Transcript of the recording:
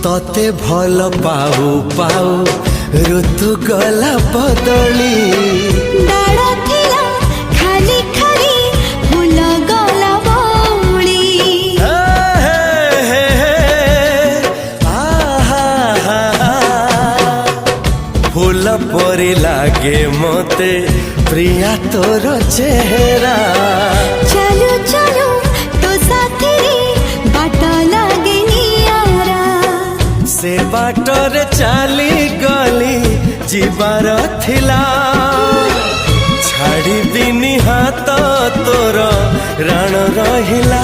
तते भल पाऊ पाऊ ऋतु गला बदली डाड़ थिला खाली खाली फूल गला बौली फूल परी लागे मते प्रिया तोर चेहरा चलो चलो तो साथी रे बाट लागे नियारा से बाटर चली गली जीवार थिला छाड़ी दिनी हाथ तोर राण रहिला।